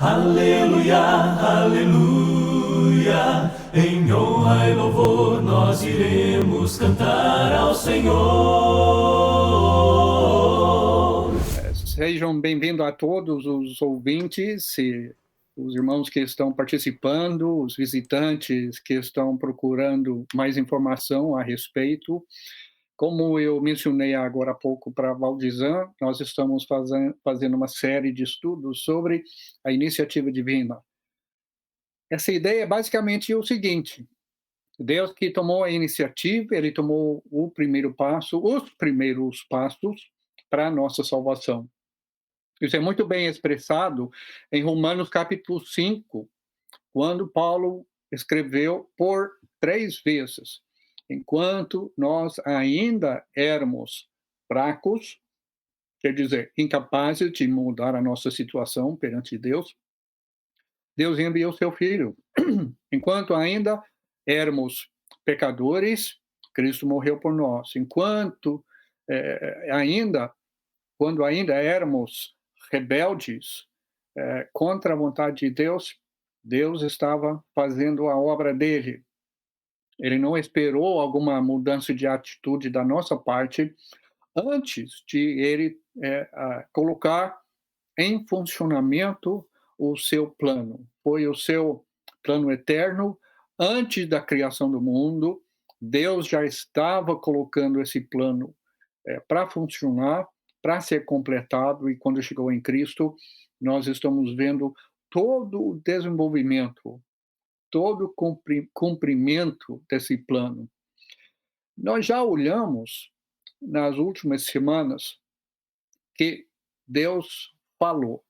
Aleluia, aleluia, em honra e louvor nós iremos cantar ao Senhor. Sejam bem-vindos a todos os ouvintes, e os irmãos que estão participando, os visitantes que estão procurando mais informação a respeito. Como eu mencionei agora há pouco para Valdizan, nós estamos fazendo uma série de estudos sobre a iniciativa divina. Essa ideia é basicamente o seguinte: Deus que tomou a iniciativa, ele tomou o primeiro passo, os primeiros passos para a nossa salvação. Isso é muito bem expressado em Romanos capítulo 5, quando Paulo escreveu por 3 vezes: enquanto nós ainda éramos fracos, quer dizer, incapazes de mudar a nossa situação perante Deus, Deus enviou seu Filho. Enquanto ainda éramos pecadores, Cristo morreu por nós. Quando ainda éramos rebeldes contra a vontade de Deus, Deus estava fazendo a obra dele. Ele não esperou alguma mudança de atitude da nossa parte antes de ele colocar em funcionamento o seu plano. Foi o seu plano eterno. Antes da criação do mundo, Deus já estava colocando esse plano para funcionar, para ser completado, e quando chegou em Cristo, nós estamos vendo todo o desenvolvimento, todo o cumprimento desse plano. Nós já olhamos nas últimas semanas que Deus falou,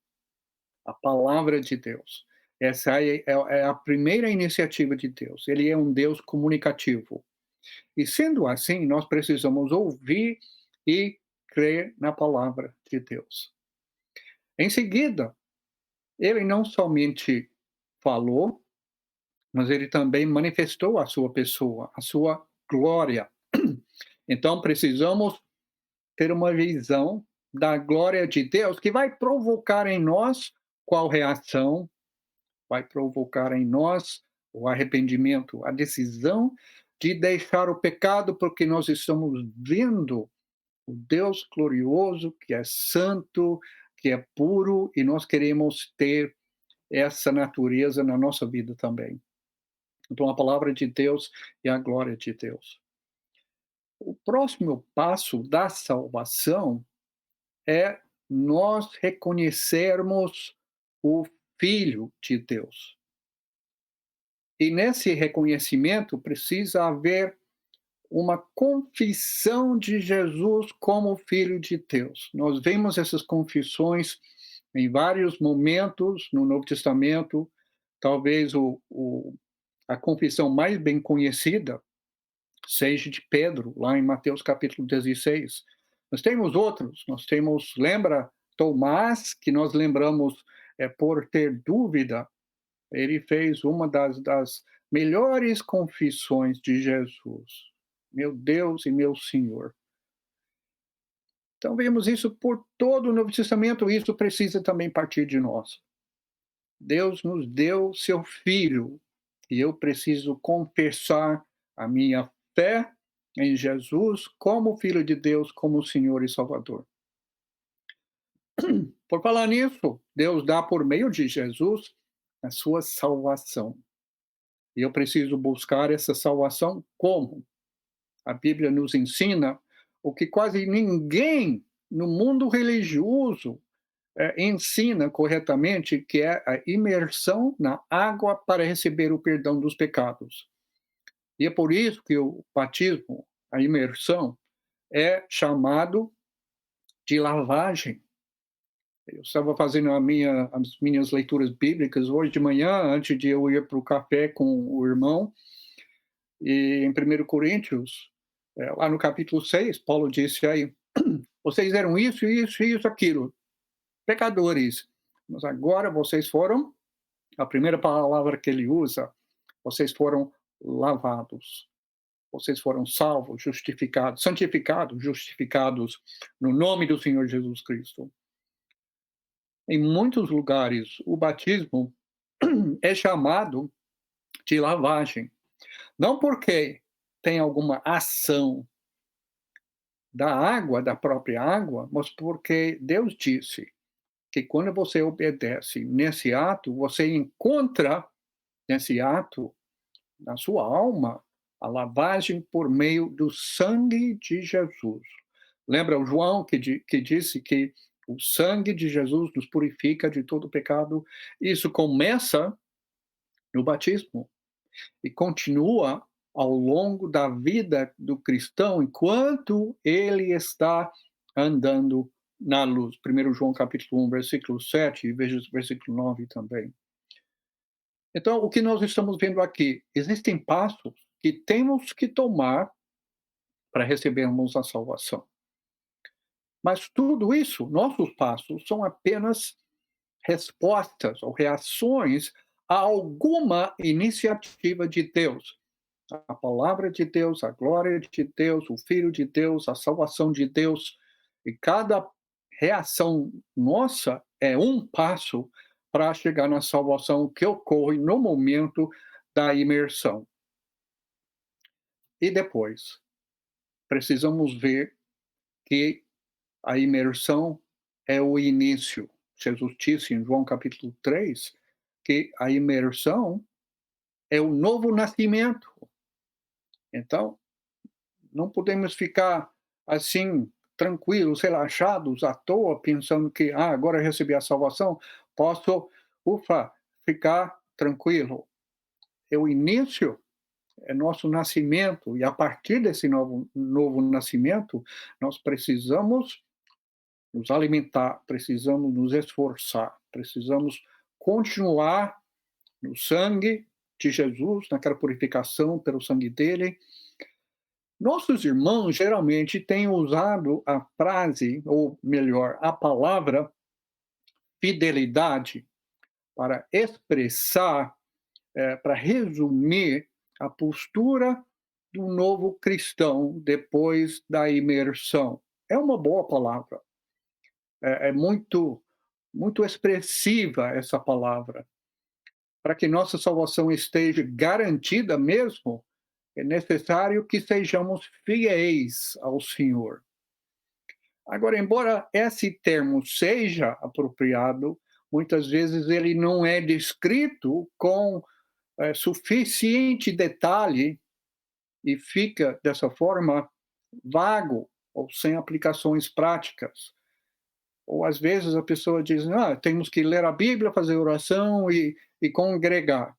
a palavra de Deus. Essa é a primeira iniciativa de Deus. Ele é um Deus comunicativo. E sendo assim, nós precisamos ouvir e crer na palavra de Deus. Em seguida, ele não somente falou, mas ele também manifestou a sua pessoa, a sua glória. Então, precisamos ter uma visão da glória de Deus que vai provocar em nós qual reação? Vai provocar em nós o arrependimento, a decisão de deixar o pecado, porque nós estamos vendo o Deus glorioso, que é santo, que é puro, e nós queremos ter essa natureza na nossa vida também. Então, a palavra de Deus e a glória de Deus. O próximo passo da salvação é nós reconhecermos o Filho de Deus. E nesse reconhecimento precisa haver uma confissão de Jesus como Filho de Deus. Nós vemos essas confissões em vários momentos no Novo Testamento. Talvez a confissão mais bem conhecida seja de Pedro, lá em Mateus capítulo 16. Nós temos outros, lembra Tomás, que nós lembramos por ter dúvida, ele fez uma das melhores confissões de Jesus. Meu Deus e meu Senhor. Então, vemos isso por todo o Novo Testamento, e isso precisa também partir de nós. Deus nos deu seu Filho, e eu preciso confessar a minha fé em Jesus como Filho de Deus, como Senhor e Salvador. Por falar nisso, Deus dá por meio de Jesus a sua salvação. E eu preciso buscar essa salvação como? A Bíblia nos ensina o que quase ninguém no mundo religioso ensina corretamente, que é a imersão na água para receber o perdão dos pecados. E é por isso que o batismo, a imersão, é chamado de lavagem. Eu estava fazendo as minhas leituras bíblicas hoje de manhã, antes de eu ir para o café com o irmão, e em 1 Coríntios, lá no capítulo 6, Paulo disse aí: vocês eram isso, isso, isso, aquilo, pecadores, mas agora vocês foram, a primeira palavra que ele usa, vocês foram lavados, vocês foram salvos, justificados, santificados, justificados no nome do Senhor Jesus Cristo. Em muitos lugares, o batismo é chamado de lavagem. Não porque tem alguma ação da água, da própria água, mas porque Deus disse que quando você obedece nesse ato, você encontra nesse ato, na sua alma, a lavagem por meio do sangue de Jesus. Lembra o João que disse que o sangue de Jesus nos purifica de todo pecado? Isso começa no batismo e continua ao longo da vida do cristão enquanto ele está andando na luz. 1 João capítulo 1, versículo 7 e versículo 9 também. Então, o que nós estamos vendo aqui? Existem passos que temos que tomar para recebermos a salvação. Mas tudo isso, nossos passos, são apenas respostas ou reações a alguma iniciativa de Deus. A palavra de Deus, a glória de Deus, o Filho de Deus, a salvação de Deus. E cada reação nossa é um passo para chegar na salvação que ocorre no momento da imersão. E depois, precisamos ver que a imersão é o início. Jesus disse em João capítulo 3 que a imersão é o novo nascimento. Então, não podemos ficar assim, tranquilos, relaxados, à toa, pensando que agora eu recebi a salvação, posso, ficar tranquilo. É o início, é nosso nascimento, e a partir desse novo nascimento, nós precisamos nos alimentar, precisamos nos esforçar, precisamos continuar no sangue de Jesus, naquela purificação pelo sangue dele. Nossos irmãos geralmente têm usado a frase, ou melhor, a palavra fidelidade para expressar, para resumir a postura do novo cristão depois da imersão. É uma boa palavra. É muito expressiva essa palavra. Para que nossa salvação esteja garantida mesmo, é necessário que sejamos fiéis ao Senhor. Agora, embora esse termo seja apropriado, muitas vezes ele não é descrito com suficiente detalhe e fica, dessa forma, vago ou sem aplicações práticas. Ou, às vezes, a pessoa diz, temos que ler a Bíblia, fazer oração e congregar.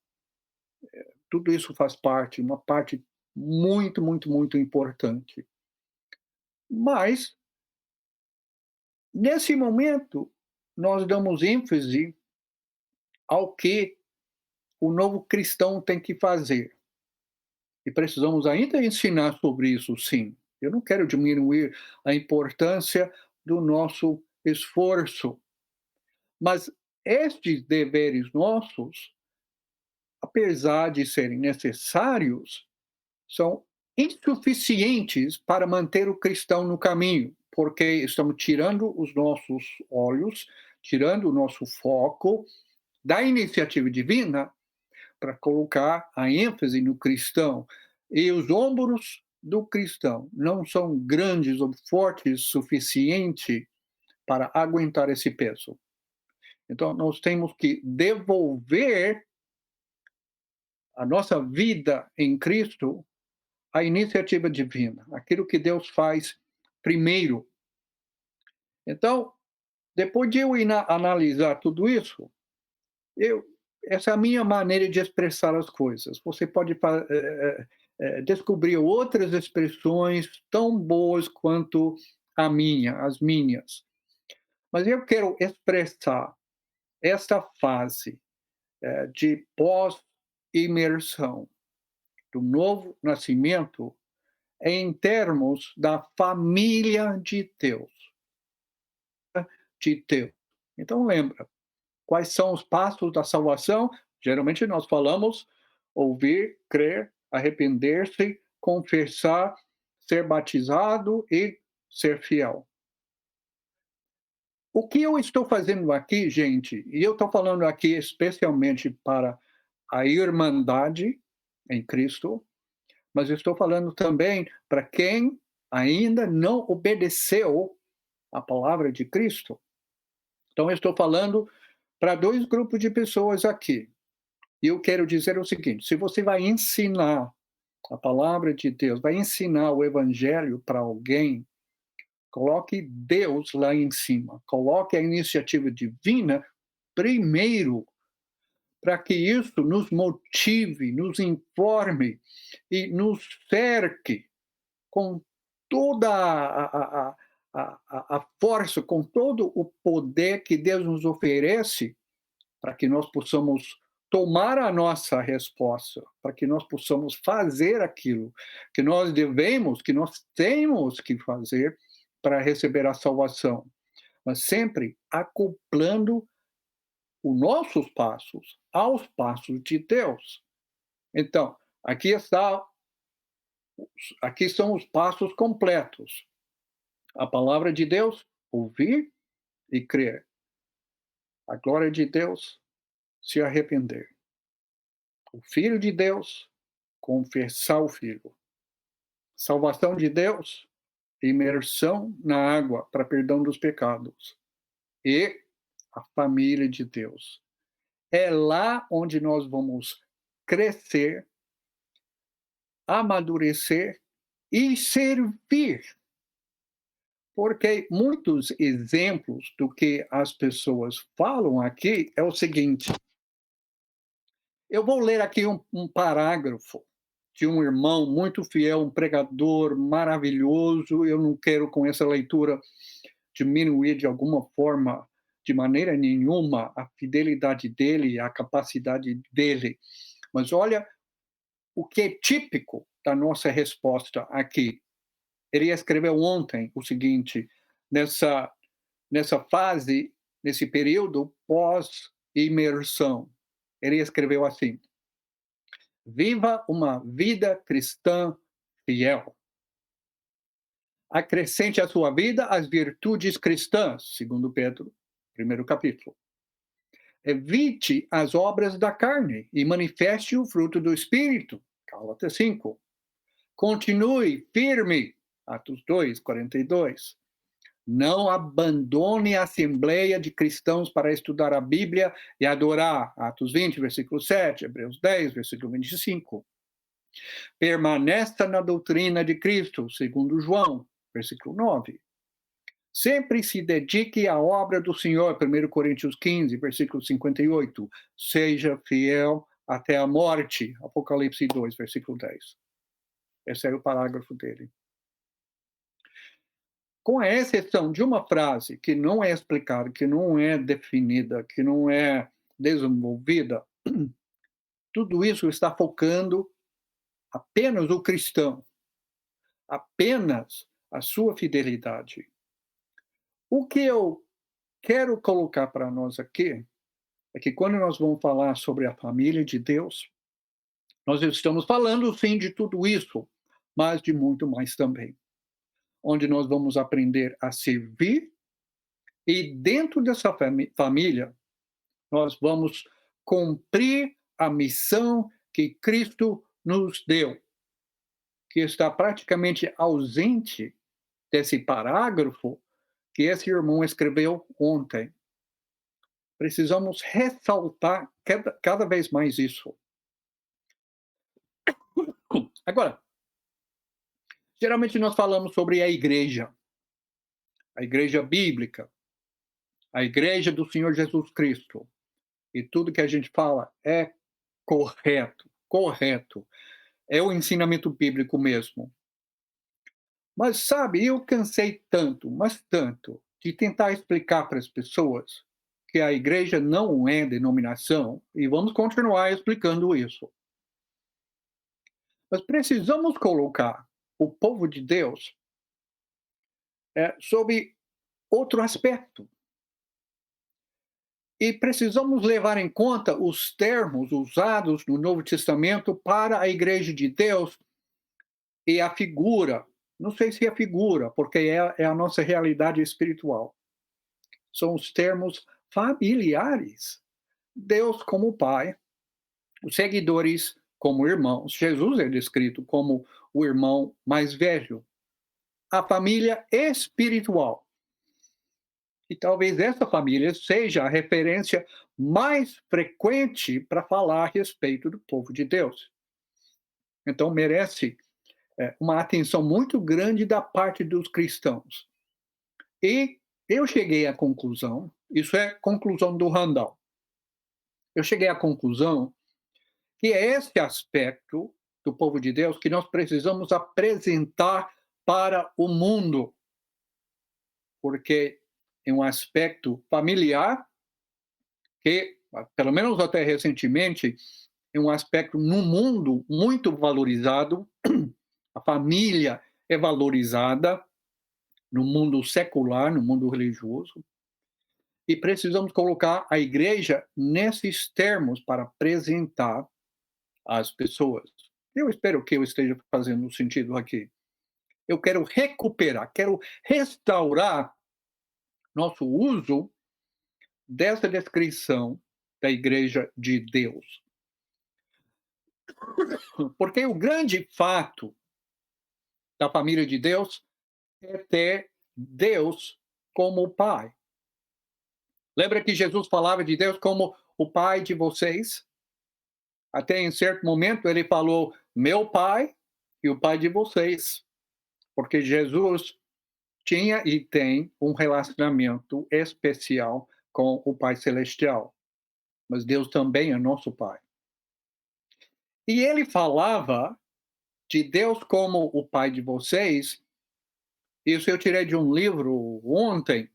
Tudo isso faz parte, uma parte muito, muito, muito importante. Mas, nesse momento, nós damos ênfase ao que o novo cristão tem que fazer. E precisamos ainda ensinar sobre isso, sim. Eu não quero diminuir a importância do nosso esforço, mas estes deveres nossos, apesar de serem necessários, são insuficientes para manter o cristão no caminho, porque estamos tirando os nossos olhos, tirando o nosso foco da iniciativa divina para colocar a ênfase no cristão. E os ombros do cristão não são grandes ou fortes o suficiente para aguentar esse peso. Então, nós temos que devolver a nossa vida em Cristo à iniciativa divina, aquilo que Deus faz primeiro. Então, depois de eu analisar tudo isso, essa é a minha maneira de expressar as coisas. Você pode descobrir outras expressões tão boas quanto as minhas. Mas eu quero expressar esta fase de pós-imersão, do novo nascimento, em termos da família de Deus. Então, lembra, quais são os passos da salvação? Geralmente nós falamos ouvir, crer, arrepender-se, confessar, ser batizado e ser fiel. O que eu estou fazendo aqui, gente, e eu estou falando aqui especialmente para a irmandade em Cristo, mas eu estou falando também para quem ainda não obedeceu à palavra de Cristo. Então, eu estou falando para dois grupos de pessoas aqui. E eu quero dizer o seguinte: se você vai ensinar a palavra de Deus, vai ensinar o evangelho para alguém, coloque Deus lá em cima, coloque a iniciativa divina primeiro, para que isso nos motive, nos informe e nos cerque com toda a força, com todo o poder que Deus nos oferece, para que nós possamos tomar a nossa resposta, para que nós possamos fazer aquilo que nós devemos, que nós temos que fazer para receber a salvação, mas sempre acoplando os nossos passos aos passos de Deus. Então, aqui são os passos completos. A palavra de Deus, ouvir e crer. A glória de Deus, se arrepender. O Filho de Deus, confessar o Filho. Salvação de Deus, imersão na água para perdão dos pecados. E a família de Deus. É lá onde nós vamos crescer, amadurecer e servir. Porque muitos exemplos do que as pessoas falam aqui é o seguinte. Eu vou ler aqui um parágrafo de um irmão muito fiel, um pregador maravilhoso. Eu não quero, com essa leitura, diminuir de alguma forma, de maneira nenhuma, a fidelidade dele, a capacidade dele. Mas olha o que é típico da nossa resposta aqui. Ele escreveu ontem o seguinte, nessa fase, nesse período pós-imersão. Ele escreveu assim: viva uma vida cristã fiel. Acrescente à sua vida as virtudes cristãs, segundo Pedro, primeiro capítulo. Evite as obras da carne e manifeste o fruto do Espírito, Gálatas 5. Continue firme, Atos 2, 42. Não abandone a assembleia de cristãos para estudar a Bíblia e adorar, Atos 20, versículo 7, Hebreus 10, versículo 25. Permaneça na doutrina de Cristo, segundo João, versículo 9. Sempre se dedique à obra do Senhor, 1 Coríntios 15, versículo 58. Seja fiel até a morte, Apocalipse 2, versículo 10. Esse é o parágrafo dele. Com a exceção de uma frase que não é explicada, que não é definida, que não é desenvolvida, tudo isso está focando apenas o cristão, apenas a sua fidelidade. O que eu quero colocar para nós aqui é que quando nós vamos falar sobre a família de Deus, nós estamos falando sim de tudo isso, mas de muito mais também. Onde nós vamos aprender a servir e dentro dessa família nós vamos cumprir a missão que Cristo nos deu, que está praticamente ausente desse parágrafo que esse irmão escreveu ontem. Precisamos ressaltar cada vez mais isso. Agora, geralmente nós falamos sobre a igreja bíblica, a igreja do Senhor Jesus Cristo. E tudo que a gente fala é correto. É o ensinamento bíblico mesmo. Mas sabe, eu cansei tanto, mas tanto, de tentar explicar para as pessoas que a igreja não é denominação, e vamos continuar explicando isso. Mas precisamos colocar o povo de Deus sob outro aspecto. E precisamos levar em conta os termos usados no Novo Testamento para a igreja de Deus e a figura, não sei se é figura, porque é a nossa realidade espiritual. são os termos familiares. Deus como Pai, os seguidores como irmãos. Jesus é descrito como o irmão mais velho. A família espiritual. E talvez essa família seja a referência mais frequente para falar a respeito do povo de Deus. Então, merece uma atenção muito grande da parte dos cristãos. E eu cheguei à conclusão, isso é conclusão do Randall, eu cheguei à conclusão que é esse aspecto do povo de Deus que nós precisamos apresentar para o mundo, porque é um aspecto familiar que, pelo menos até recentemente, é um aspecto no mundo muito valorizado. A família é valorizada no mundo secular, no mundo religioso, e precisamos colocar a igreja nesses termos para apresentar às pessoas. Eu espero que eu esteja fazendo sentido aqui. Eu quero recuperar, quero restaurar nosso uso dessa descrição da igreja de Deus. Porque o grande fato da família de Deus é ter Deus como Pai. Lembra que Jesus falava de Deus como o Pai de vocês? Até em certo momento ele falou, meu Pai e o Pai de vocês. Porque Jesus tinha e tem um relacionamento especial com o Pai Celestial. Mas Deus também é nosso Pai. E ele falava de Deus como o Pai de vocês. Isso eu tirei de um livro ontem,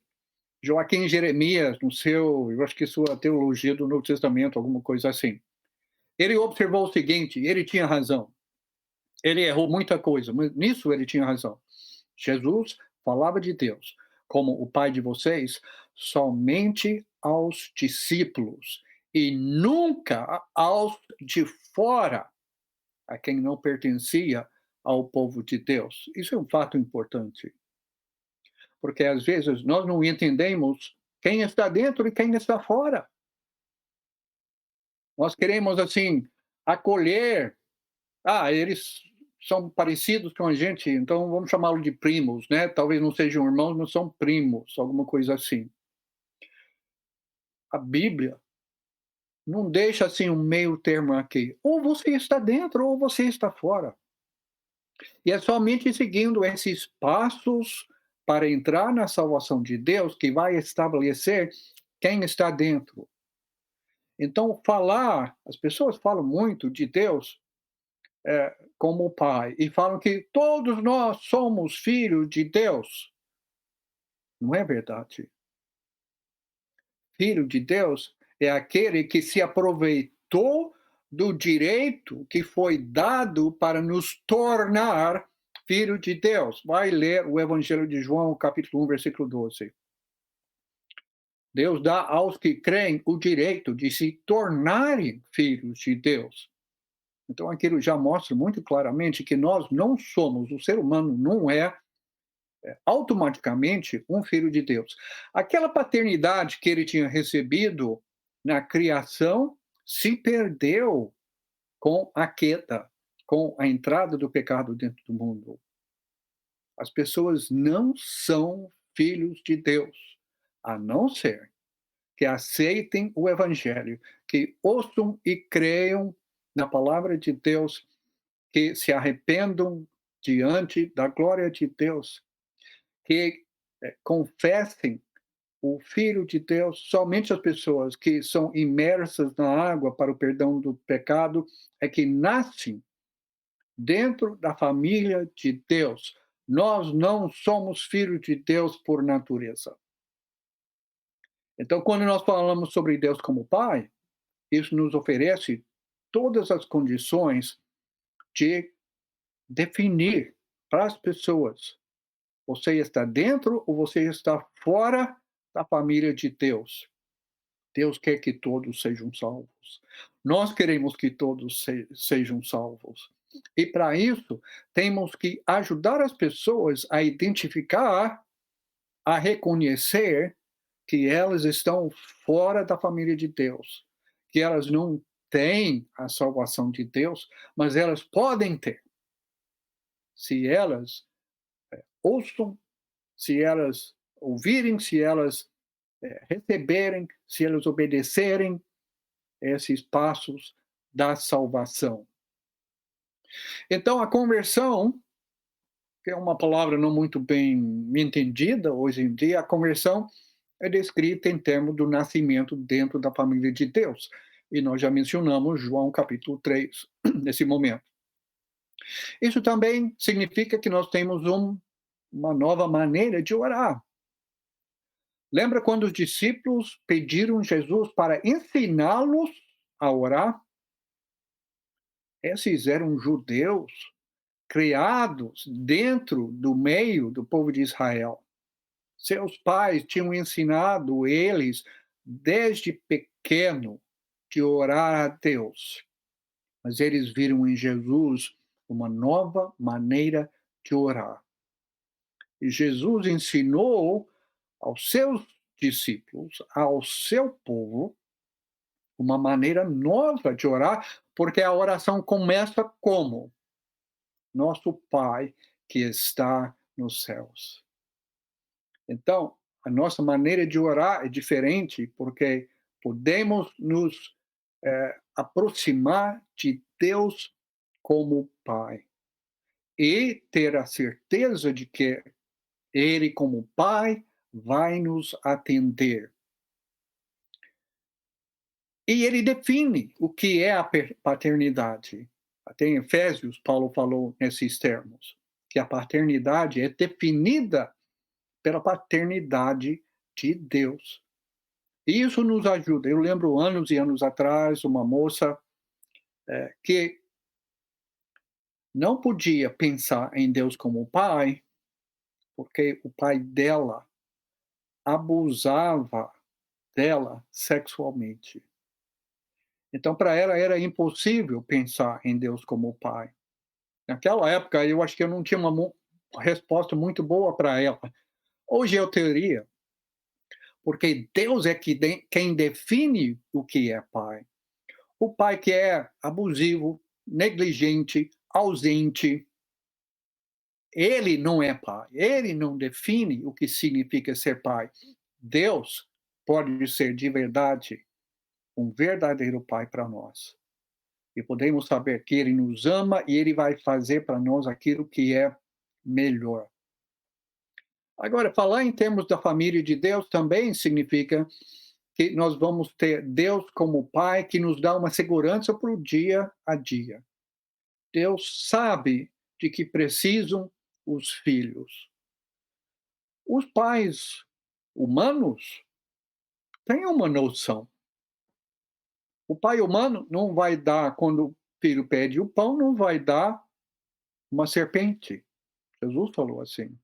Joaquim Jeremias, no seu, eu acho que sua teologia do Novo Testamento, alguma coisa assim. Ele observou o seguinte, ele tinha razão. Ele errou muita coisa, mas nisso ele tinha razão. Jesus falava de Deus como o Pai de vocês somente aos discípulos e nunca aos de fora, a quem não pertencia ao povo de Deus. Isso é um fato importante. Porque às vezes nós não entendemos quem está dentro e quem está fora. Nós queremos, assim, acolher. Eles são parecidos com a gente, então vamos chamá-los de primos, né? Talvez não sejam irmãos, mas são primos, alguma coisa assim. A Bíblia não deixa, assim, um meio termo aqui. Ou você está dentro ou você está fora. E é somente seguindo esses passos para entrar na salvação de Deus que vai estabelecer quem está dentro. Então, as pessoas falam muito de Deus como Pai, e falam que todos nós somos filhos de Deus. Não é verdade. Filho de Deus é aquele que se aproveitou do direito que foi dado para nos tornar filho de Deus. Vai ler o Evangelho de João, capítulo 1, versículo 12. Deus dá aos que creem o direito de se tornarem filhos de Deus. Então, aquilo já mostra muito claramente que nós não somos, o ser humano não é automaticamente um filho de Deus. Aquela paternidade que ele tinha recebido na criação se perdeu com a queda, com a entrada do pecado dentro do mundo. As pessoas não são filhos de Deus, a não ser que aceitem o evangelho, que ouçam e creiam na palavra de Deus, que se arrependam diante da glória de Deus, que confessem o Filho de Deus. Somente as pessoas que são imersas na água para o perdão do pecado é que nascem dentro da família de Deus. Nós não somos filhos de Deus por natureza. Então, quando nós falamos sobre Deus como Pai, isso nos oferece todas as condições de definir para as pessoas: você está dentro ou você está fora da família de Deus? Deus quer que todos sejam salvos. Nós queremos que todos sejam salvos. E para isso, temos que ajudar as pessoas a identificar, a reconhecer que elas estão fora da família de Deus, que elas não têm a salvação de Deus, mas elas podem ter, se elas ouçam, se elas ouvirem, se elas receberem, se elas obedecerem esses passos da salvação. Então, a conversão, que é uma palavra não muito bem entendida hoje em dia, a conversão é descrita em termos do nascimento dentro da família de Deus. E nós já mencionamos João capítulo 3 nesse momento. Isso também significa que nós temos uma nova maneira de orar. Lembra quando os discípulos pediram Jesus para ensiná-los a orar? Esses eram judeus criados dentro do meio do povo de Israel. Seus pais tinham ensinado eles desde pequeno de orar a Deus. Mas eles viram em Jesus uma nova maneira de orar. E Jesus ensinou aos seus discípulos, ao seu povo, uma maneira nova de orar, porque a oração começa como? Nosso Pai que está nos céus. Então, a nossa maneira de orar é diferente, porque podemos nos aproximar de Deus como Pai e ter a certeza de que Ele, como Pai, vai nos atender. E ele define o que é a paternidade. Até em Efésios, Paulo falou nesses termos, que a paternidade é definida pela paternidade de Deus. E isso nos ajuda. Eu lembro anos e anos atrás, uma moça que não podia pensar em Deus como pai, porque o pai dela abusava dela sexualmente. Então, para ela era impossível pensar em Deus como pai. Naquela época, eu acho que eu não tinha uma resposta muito boa para ela. Hoje eu teria, porque Deus é quem define o que é pai. O pai que é abusivo, negligente, ausente, ele não é pai. Ele não define o que significa ser pai. Deus pode ser de verdade um verdadeiro pai para nós. E podemos saber que ele nos ama e ele vai fazer para nós aquilo que é melhor. Agora, falar em termos da família de Deus também significa que nós vamos ter Deus como Pai que nos dá uma segurança para o dia a dia. Deus sabe de que precisam os filhos. Os pais humanos têm uma noção. O pai humano não vai dar, quando o filho pede o pão, não vai dar uma serpente. Jesus falou assim.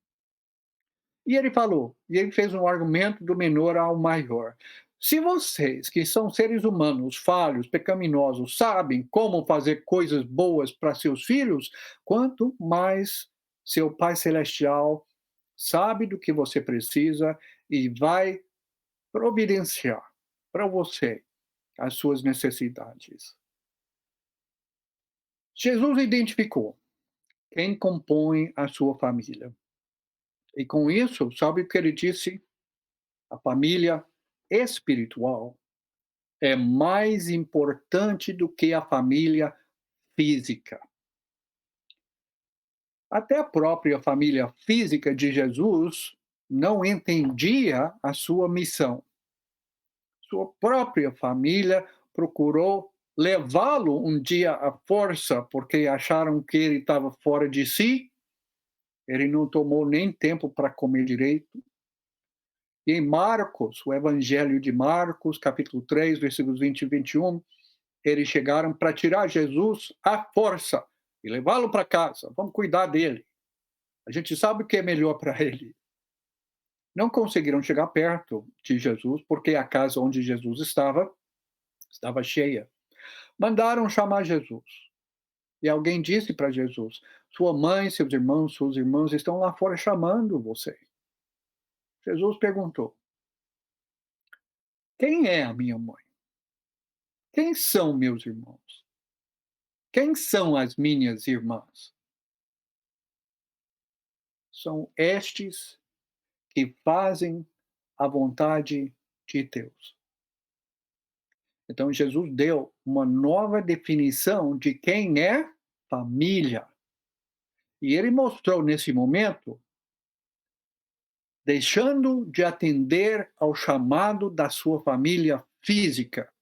E ele fez um argumento do menor ao maior. Se vocês, que são seres humanos, falhos, pecaminosos, sabem como fazer coisas boas para seus filhos, quanto mais seu Pai Celestial sabe do que você precisa e vai providenciar para você as suas necessidades. Jesus identificou quem compõe a sua família. E com isso, sabe o que ele disse? A família espiritual é mais importante do que a família física. Até a própria família física de Jesus não entendia a sua missão. Sua própria família procurou levá-lo um dia à força, porque acharam que ele estava fora de si. Ele não tomou nem tempo para comer direito. E em Marcos, o Evangelho de Marcos, capítulo 3, versículos 20 e 21, eles chegaram para tirar Jesus à força e levá-lo para casa. Vamos cuidar dele. A gente sabe o que é melhor para ele. Não conseguiram chegar perto de Jesus, porque a casa onde Jesus estava cheia. Mandaram chamar Jesus. E alguém disse para Jesus: sua mãe, seus irmãos, suas irmãs estão lá fora chamando você. Jesus perguntou: Quem é a minha mãe? Quem são meus irmãos? Quem são as minhas irmãs? São estes que fazem a vontade de Deus. Então, Jesus deu uma nova definição de quem é família. E ele mostrou nesse momento, deixando de atender ao chamado da sua família física,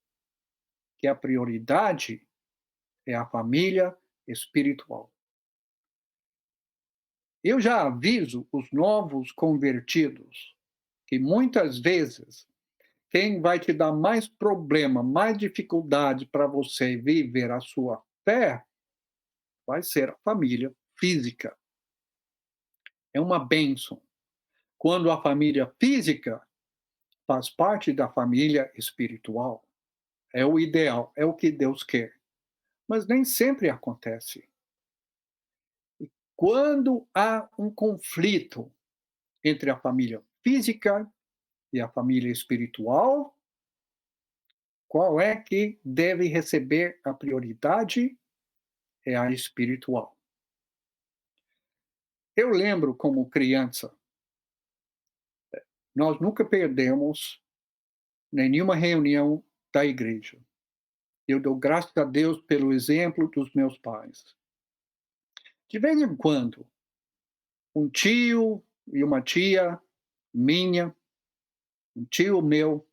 que a prioridade é a família espiritual. Eu já aviso os novos convertidos que muitas vezes quem vai te dar mais problema, mais dificuldade para você viver a sua fé vai ser a família física. É uma bênção. Quando a família física faz parte da família espiritual, é o ideal, é o que Deus quer. Mas nem sempre acontece. Quando há um conflito entre a família física e a família espiritual, qual é que deve receber a prioridade? É a espiritual. Eu lembro como criança, nós nunca perdemos nenhuma reunião da igreja. Eu dou graças a Deus pelo exemplo dos meus pais. De vez em quando, um tio e uma tia minha, um tio meu,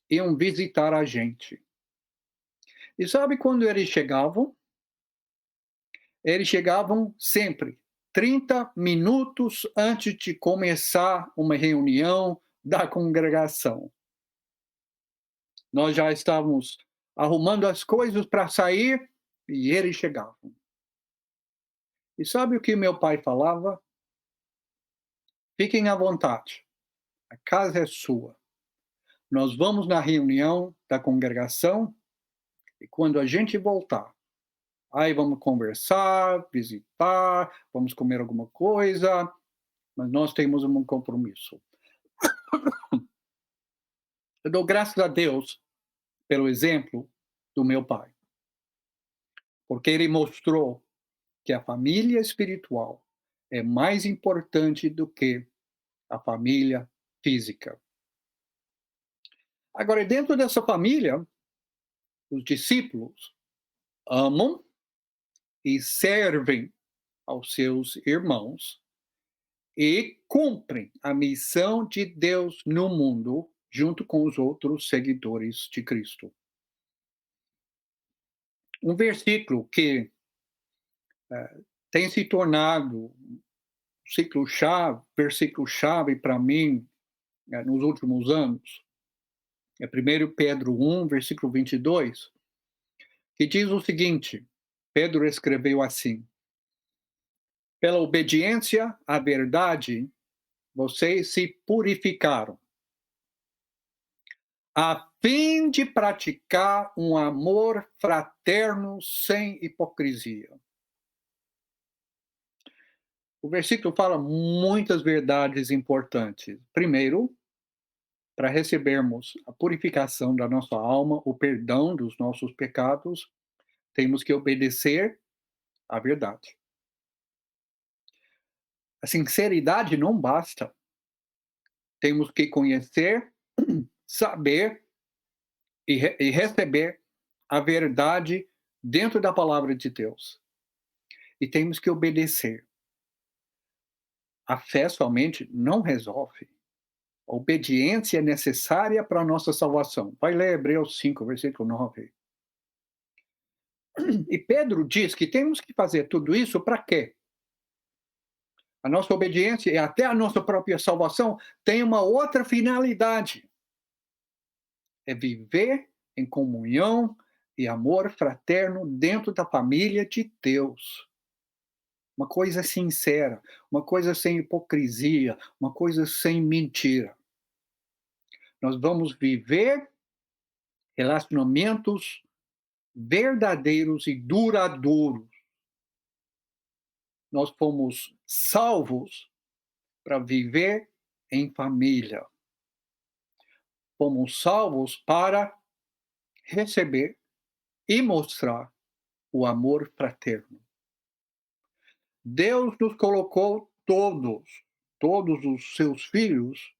iam visitar a gente. E sabe quando eles chegavam? Eles chegavam sempre 30 minutos antes de começar uma reunião da congregação. Nós já estávamos arrumando as coisas para sair e eles chegavam. E sabe o que meu pai falava? Fiquem à vontade, a casa é sua. Nós vamos na reunião da congregação e quando a gente voltar, aí vamos conversar, visitar, vamos comer alguma coisa, mas nós temos um compromisso. Eu dou graças a Deus pelo exemplo do meu pai, porque ele mostrou que a família espiritual é mais importante do que a família física. Agora, dentro dessa família, os discípulos amam e servem aos seus irmãos e cumprem a missão de Deus no mundo junto com os outros seguidores de Cristo. Um versículo que tem se tornado versículo chave para mim nos últimos anos, é 1 Pedro 1, versículo 22, que diz o seguinte: Pedro escreveu assim: pela obediência à verdade, vocês se purificaram, a fim de praticar um amor fraterno sem hipocrisia. O versículo fala muitas verdades importantes. Primeiro, para recebermos a purificação da nossa alma, o perdão dos nossos pecados, temos que obedecer à verdade. A sinceridade não basta. Temos que conhecer, saber e receber a verdade dentro da palavra de Deus. E temos que obedecer. A fé somente não resolve. A obediência é necessária para a nossa salvação. Vai ler Hebreus 5, versículo 9. E Pedro diz que temos que fazer tudo isso para quê? A nossa obediência e até a nossa própria salvação tem uma outra finalidade. É viver em comunhão e amor fraterno dentro da família de Deus. Uma coisa sincera, uma coisa sem hipocrisia, uma coisa sem mentira. Nós vamos viver relacionamentos verdadeiros e duradouros. Nós fomos salvos para viver em família. fomos salvos para receber e mostrar o amor fraterno. Deus nos colocou todos os seus filhos,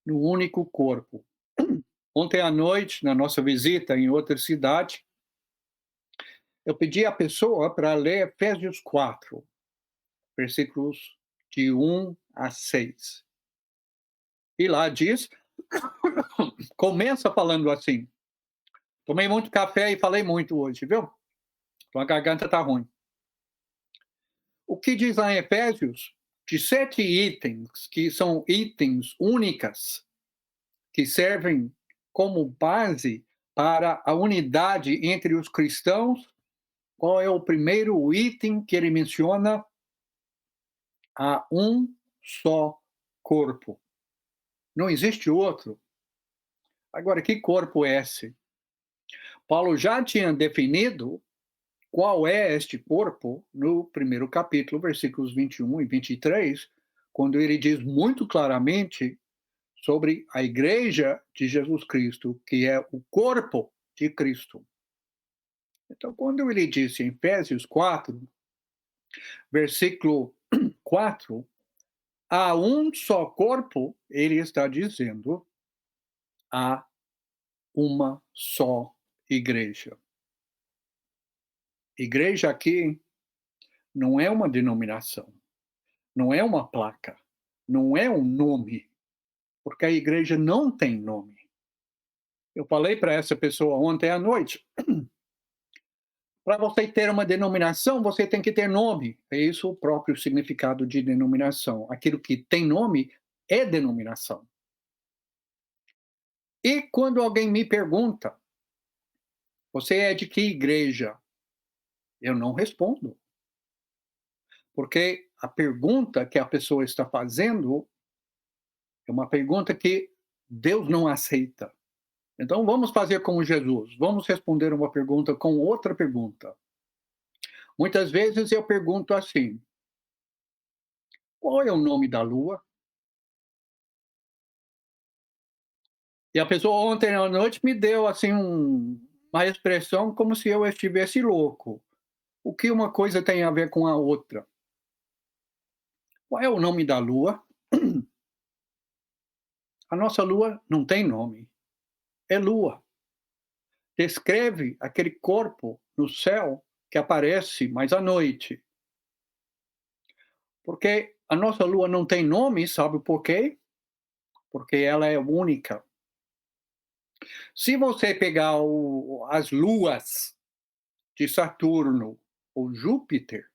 no único corpo. Ontem à noite, na nossa visita em outra cidade, eu pedi à pessoa para ler Efésios 4, versículos de 1 a 6. E lá diz, começa falando assim: tomei muito café e falei muito hoje, viu? Então a garganta está ruim. O que diz lá em Efésios? De 7 itens, que são itens únicas, que servem como base para a unidade entre os cristãos. Qual é o primeiro item que ele menciona? Há um só corpo. Não existe outro. Agora, que corpo é esse? Paulo já tinha definido qual é este corpo no primeiro capítulo, versículos 21 e 23, quando ele diz muito claramente sobre a igreja de Jesus Cristo, que é o corpo de Cristo. Então, quando ele disse em Efésios 4, versículo 4, há um só corpo, ele está dizendo, há uma só igreja. Igreja aqui não é uma denominação, não é uma placa, não é um nome, porque a igreja não tem nome. Eu falei para essa pessoa ontem à noite, para você ter uma denominação, você tem que ter nome. É isso o próprio significado de denominação. Aquilo que tem nome é denominação. E quando alguém me pergunta, você é de que igreja? Eu não respondo. Porque a pergunta que a pessoa está fazendo é uma pergunta que Deus não aceita. Então vamos fazer como Jesus. Vamos responder uma pergunta com outra pergunta. Muitas vezes eu pergunto assim: qual é o nome da lua? E a pessoa ontem à noite me deu assim uma expressão como se eu estivesse louco. O que uma coisa tem a ver com a outra? Qual é o nome da lua? A nossa lua não tem nome. É lua. Descreve aquele corpo no céu que aparece mais à noite. Porque a nossa lua não tem nome, sabe por quê? Porque ela é única. Se você pegar as luas de Saturno ou Júpiter,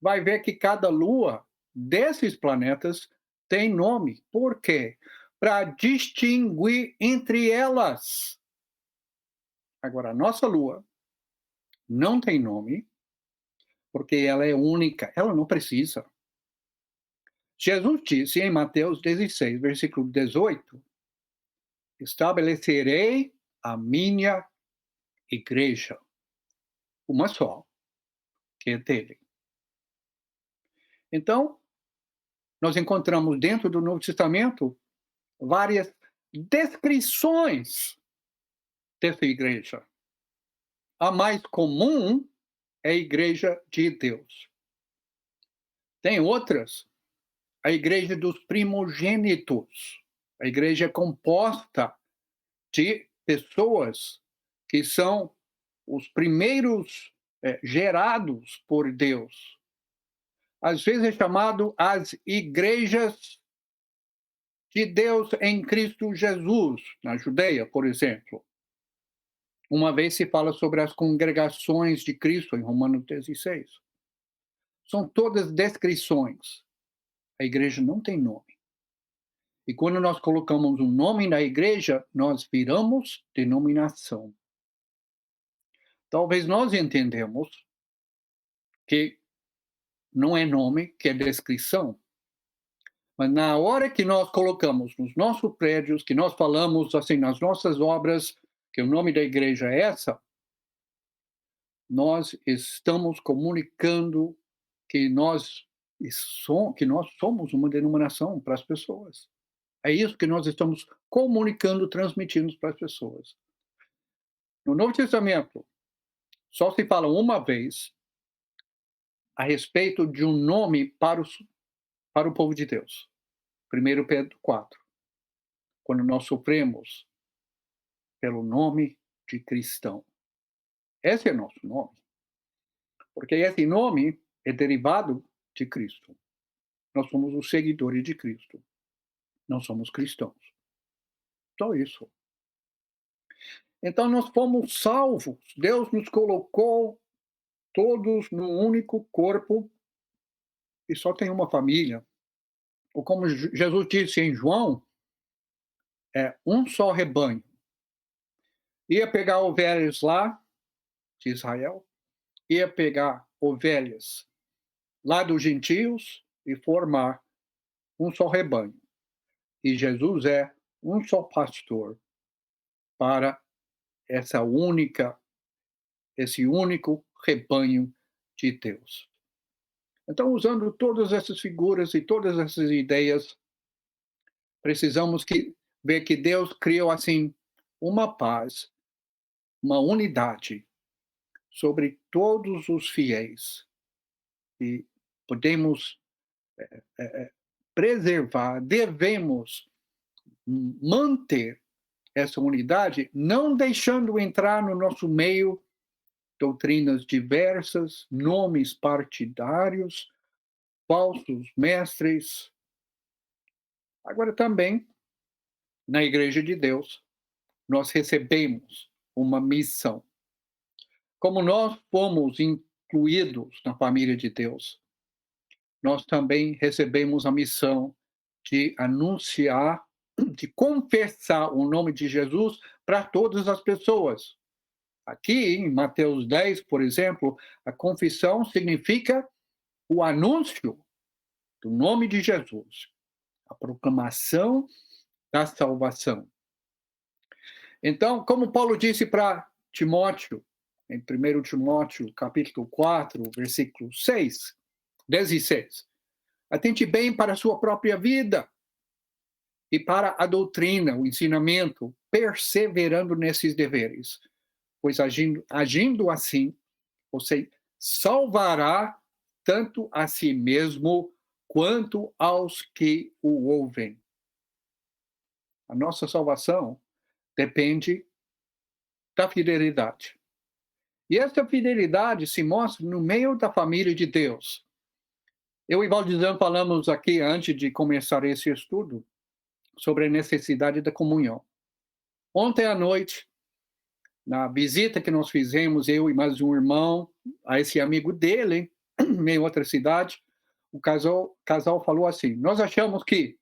vai ver que cada lua desses planetas tem nome. Por quê? Para distinguir entre elas. Agora, a nossa lua não tem nome, porque ela é única, ela não precisa. Jesus disse em Mateus 16, versículo 18: estabelecerei a minha igreja, uma só, que é dele. Então, nós encontramos dentro do Novo Testamento várias descrições dessa igreja. A mais comum é a igreja de Deus. Tem outras, a igreja dos primogênitos. A igreja é composta de pessoas que são os primeiros gerados por Deus. Às vezes é chamado as igrejas de Deus em Cristo Jesus, na Judeia, por exemplo. Uma vez se fala sobre as congregações de Cristo, em Romanos 16. São todas descrições. A igreja não tem nome. E quando nós colocamos um nome na igreja, nós viramos denominação. Talvez nós entendemos que não é nome, que é descrição. Mas na hora que nós colocamos nos nossos prédios, que nós falamos assim nas nossas obras, que o nome da igreja é essa, nós estamos comunicando que nós somos uma denominação para as pessoas. É isso que nós estamos comunicando, transmitindo para as pessoas. No Novo Testamento, só se fala uma vez a respeito de um nome para o povo de Deus. 1 Pedro 4, quando nós sofremos pelo nome de cristão. Esse é nosso nome, porque esse nome é derivado de Cristo. Nós somos os seguidores de Cristo. Nós somos cristãos. Só isso. Então nós fomos salvos. Deus nos colocou todos num único corpo e só tem uma família. Ou como Jesus disse em João, é um só rebanho. Ia pegar ovelhas lá de Israel, ia pegar ovelhas lá dos gentios e formar um só rebanho. E Jesus é um só pastor para esse único rebanho de Deus. Então, usando todas essas figuras e todas essas ideias, precisamos ver que Deus criou assim uma paz, uma unidade sobre todos os fiéis. E podemos preservar, devemos manter essa unidade, não deixando entrar no nosso meio doutrinas diversas, nomes partidários, falsos mestres. Agora também, na Igreja de Deus, nós recebemos uma missão. Como nós fomos incluídos na família de Deus, nós também recebemos a missão de anunciar, de confessar o nome de Jesus para todas as pessoas. Aqui, em Mateus 10, por exemplo, a confissão significa o anúncio do nome de Jesus, a proclamação da salvação. Então, como Paulo disse para Timóteo, em 1 Timóteo, capítulo 4, versículo 16, atente bem para a sua própria vida e para a doutrina, o ensinamento, perseverando nesses deveres, pois agindo assim, você salvará tanto a si mesmo quanto aos que o ouvem. A nossa salvação depende da fidelidade. E essa fidelidade se mostra no meio da família de Deus. Eu e Valdizão falamos aqui, antes de começar esse estudo, sobre a necessidade da comunhão. Ontem à noite, na visita que nós fizemos, eu e mais um irmão, a esse amigo dele, em outra cidade, o casal falou assim: nós achamos que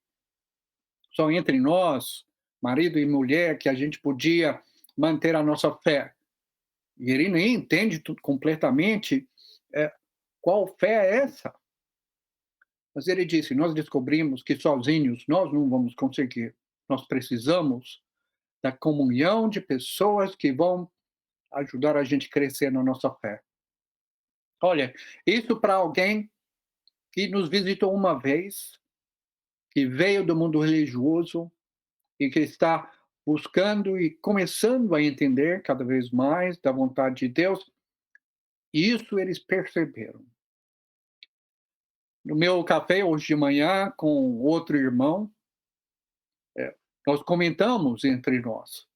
só entre nós, marido e mulher, que a gente podia manter a nossa fé. E ele nem entende completamente qual fé é essa. Mas ele disse: nós descobrimos que sozinhos nós não vamos conseguir. Nós precisamos da comunhão de pessoas que vão ajudar a gente a crescer na nossa fé. Olha, isso para alguém que nos visitou uma vez, que veio do mundo religioso e que está buscando e começando a entender cada vez mais da vontade de Deus, isso eles perceberam. No meu café hoje de manhã com outro irmão, nós comentamos entre nós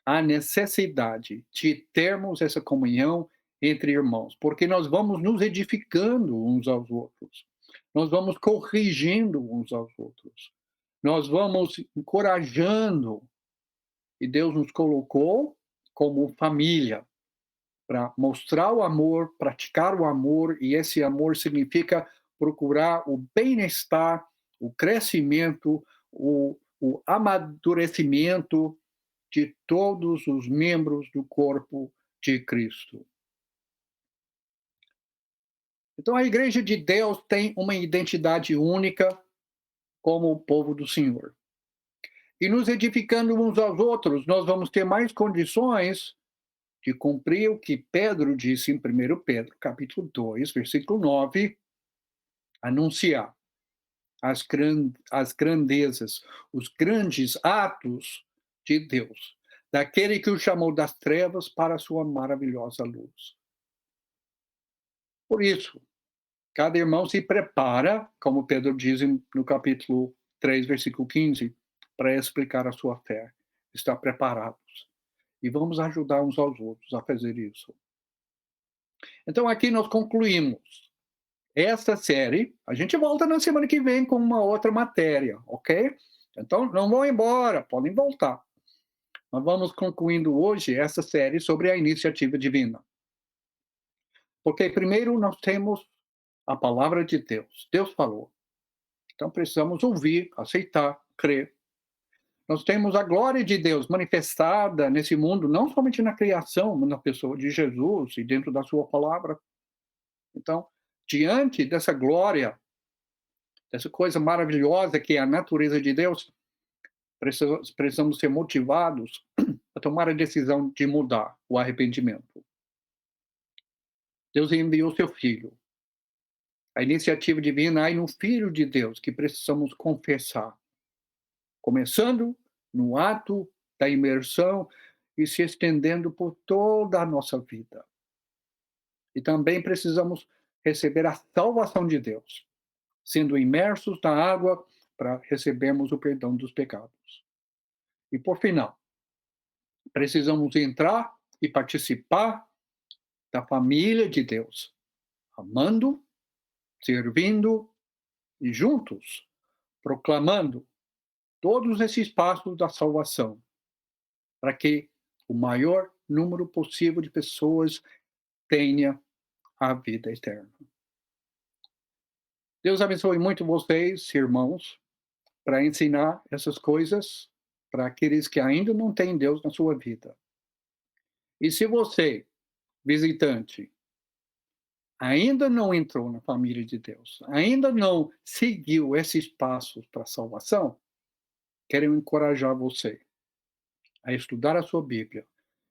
a necessidade de termos essa comunhão entre irmãos, porque nós vamos nos edificando uns aos outros, nós vamos corrigindo uns aos outros, nós vamos encorajando, e Deus nos colocou como família para mostrar o amor, praticar o amor, e esse amor significa procurar o bem-estar, o crescimento, o amadurecimento de todos os membros do corpo de Cristo. Então, a Igreja de Deus tem uma identidade única como o povo do Senhor. E nos edificando uns aos outros, nós vamos ter mais condições de cumprir o que Pedro disse em 1 Pedro, capítulo 2, versículo 9, anunciar as grandezas, os grandes atos de Deus, daquele que o chamou das trevas para a sua maravilhosa luz. Por isso, cada irmão se prepara, como Pedro diz no capítulo 3, versículo 15, para explicar a sua fé. Está preparados. E vamos ajudar uns aos outros a fazer isso. Então, aqui nós concluímos esta série. A gente volta na semana que vem com uma outra matéria, ok? Então, não vão embora, podem voltar. Nós vamos concluindo hoje essa série sobre a iniciativa divina. Porque primeiro nós temos a palavra de Deus. Deus falou. Então precisamos ouvir, aceitar, crer. Nós temos a glória de Deus manifestada nesse mundo, não somente na criação, mas na pessoa de Jesus e dentro da sua palavra. Então, diante dessa glória, dessa coisa maravilhosa que é a natureza de Deus, precisamos ser motivados a tomar a decisão de mudar, o arrependimento. Deus enviou seu Filho. A iniciativa divina aí no Filho de Deus, que precisamos confessar. Começando no ato da imersão e se estendendo por toda a nossa vida. E também precisamos receber a salvação de Deus, sendo imersos na água para recebermos o perdão dos pecados. E por final, precisamos entrar e participar da família de Deus, amando, servindo e juntos, proclamando todos esses passos da salvação, para que o maior número possível de pessoas tenha a vida eterna. Deus abençoe muito vocês, irmãos, para ensinar essas coisas para aqueles que ainda não têm Deus na sua vida. E se você, visitante, ainda não entrou na família de Deus, ainda não seguiu esses passos para a salvação, quero encorajar você a estudar a sua Bíblia.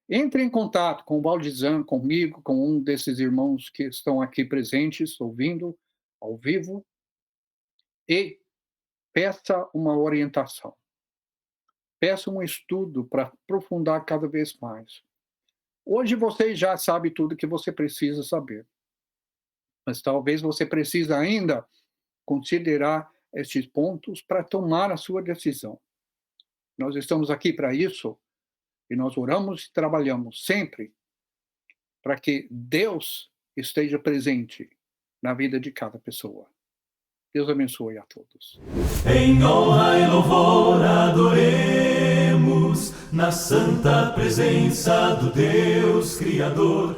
Entre em contato com o Valdizan, comigo, com um desses irmãos que estão aqui presentes, ouvindo ao vivo, e peça uma orientação. Peça um estudo para aprofundar cada vez mais. Hoje você já sabe tudo que você precisa saber. Mas talvez você precise ainda considerar esses pontos para tomar a sua decisão. Nós estamos aqui para isso e nós oramos e trabalhamos sempre para que Deus esteja presente na vida de cada pessoa. Deus abençoe a todos. Em honra e louvor adoremos na santa presença do Deus Criador.